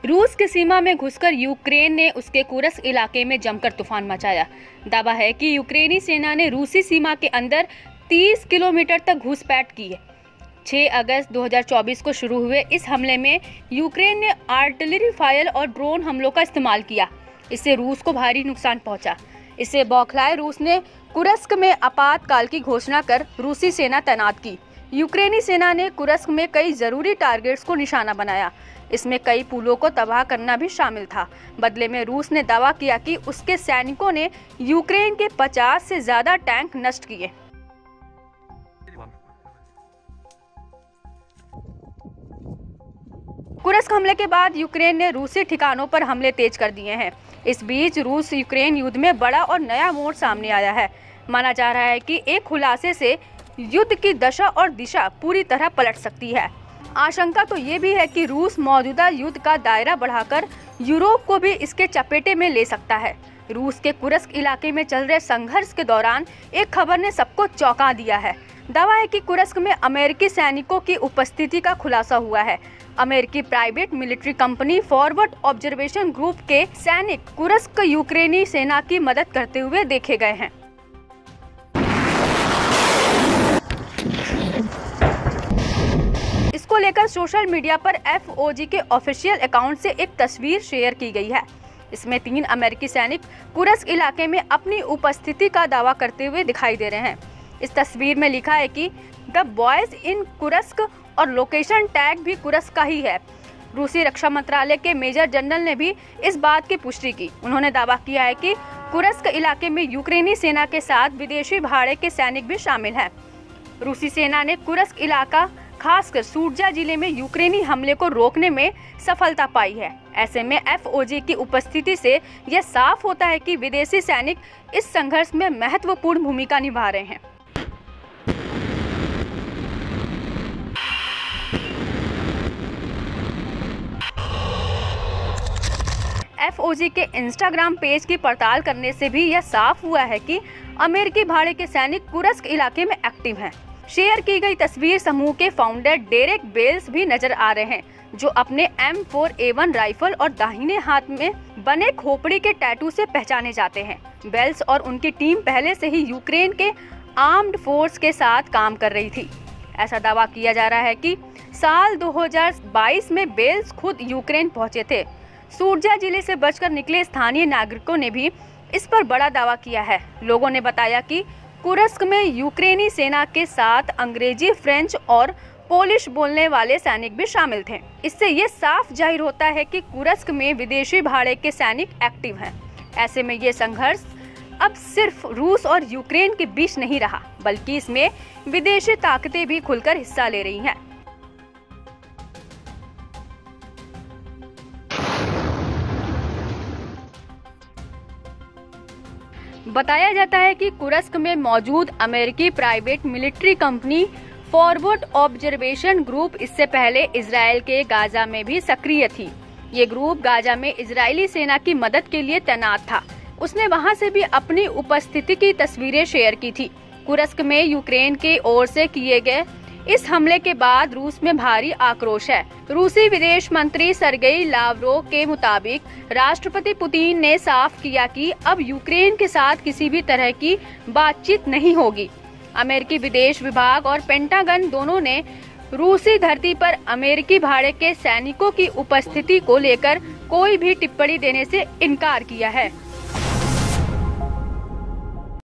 रूस की सीमा में घुसकर यूक्रेन ने उसके कुर्स्क इलाके में जमकर तूफान मचाया। दावा है कि यूक्रेनी सेना ने रूसी सीमा के अंदर 30 किलोमीटर तक घुसपैठ की है। 6 अगस्त 2024 को शुरू हुए इस हमले में यूक्रेन ने आर्टिलरी फायर और ड्रोन हमलों का इस्तेमाल किया। इससे रूस को भारी नुकसान पहुंचा। इससे बौखलाए रूस ने कुर्स्क में आपातकाल की घोषणा कर रूसी सेना तैनात की। यूक्रेनी सेना ने कुर्स्क में कई जरूरी टारगेट्स को निशाना बनाया। इसमें कई पुलों को तबाह करना भी शामिल था। बदले में रूस ने दावा किया कि उसके सैनिकों ने यूक्रेन के 50 से ज्यादा टैंक नष्ट किए। कुर्स्क हमले के बाद यूक्रेन ने रूसी ठिकानों पर हमले तेज कर दिए हैं। इस बीच रूस यूक्रेन युद्ध में बड़ा और नया मोड़ सामने आया है। माना जा रहा है कि एक खुलासे से युद्ध की दशा और दिशा पूरी तरह पलट सकती है। आशंका तो ये भी है कि रूस मौजूदा युद्ध का दायरा बढ़ाकर यूरोप को भी इसके चपेटे में ले सकता है। रूस के कुर्स्क इलाके में चल रहे संघर्ष के दौरान एक खबर ने सबको चौंका दिया है। दावा है कि कुर्स्क में अमेरिकी सैनिकों की उपस्थिति का खुलासा हुआ है। अमेरिकी private military company forward observation group के सैनिक कुर्स्क यूक्रेनी सेना की मदद करते हुए देखे गए हैं। इसको लेकर सोशल मीडिया पर FOG के ऑफिशियल अकाउंट से एक तस्वीर शेयर की गई है। इसमें 3 अमेरिकी सैनिक कुर्स्क इलाके में अपनी उपस्थिति का दावा करते हुए दिखाई दे रहे हैं। इस तस्वीर में लिखा है कि द बॉयज इन कुर्स्क और लोकेशन टैग भी कुर्स्क का ही है। रूसी रक्षा मंत्रालय के मेजर जनरल ने भी इस बात की पुष्टि की। उन्होंने दावा किया है कि कुर्स्क इलाके में यूक्रेनी सेना के साथ विदेशी भाड़े के सैनिक भी शामिल हैं। रूसी सेना ने कुर्स्क इलाका खासकर सूरजा जिले में यूक्रेनी हमले को रोकने में सफलता पाई है। ऐसे में FOG की उपस्थिति से यह साफ होता है कि विदेशी सैनिक इस संघर्ष में महत्वपूर्ण भूमिका निभा रहे हैं। FOG के इंस्टाग्राम पेज की पड़ताल करने से भी यह साफ हुआ है कि अमेरिकी भाड़े के सैनिक कुर्स्क इलाके में एक्टिव हैं। शेयर की गई तस्वीर समूह के फाउंडर डेरेक बेल्स भी नजर आ रहे हैं, जो अपने M4A1 राइफल और दाहिने हाथ में बने खोपड़ी के टैटू से पहचाने जाते हैं। बेल्स और उनकी टीम पहले से ही यूक्रेन के आर्म्ड फोर्स के साथ काम कर रही थी। ऐसा दावा किया जा रहा है कि साल 2022 में बेल्स खुद यूक्रेन पहुंचे थे। सूरजा जिले से बचकर निकले स्थानीय नागरिकों ने भी इस पर बड़ा दावा किया है। लोगों ने बताया कि कुर्स्क में यूक्रेनी सेना के साथ अंग्रेजी, फ्रेंच और पोलिश बोलने वाले सैनिक भी शामिल थे। इससे ये साफ जाहिर होता है कि कुर्स्क में विदेशी भाड़े के सैनिक एक्टिव हैं। ऐसे में ये संघर्ष अब सिर्फ रूस और यूक्रेन के बीच नहीं रहा, बल्कि इसमें विदेशी ताकतें भी खुलकर हिस्सा ले रही हैं। बताया जाता है कि कुर्स्क में मौजूद अमेरिकी private military company forward observation group इससे पहले इजराइल के गाजा में भी सक्रिय थी। ये ग्रुप गाजा में इजरायली सेना की मदद के लिए तैनात था। उसने वहां से भी अपनी उपस्थिति की तस्वीरें शेयर की थी। कुर्स्क में यूक्रेन की ओर से किए गए इस हमले के बाद रूस में भारी आक्रोश है। रूसी विदेश मंत्री सरगेई लावरोव के मुताबिक राष्ट्रपति पुतिन ने साफ किया कि अब यूक्रेन के साथ किसी भी तरह की बातचीत नहीं होगी। अमेरिकी विदेश विभाग और पेंटागन दोनों ने रूसी धरती पर अमेरिकी भाड़े के सैनिकों की उपस्थिति को लेकर कोई भी टिप्पणी देने से इनकार किया है।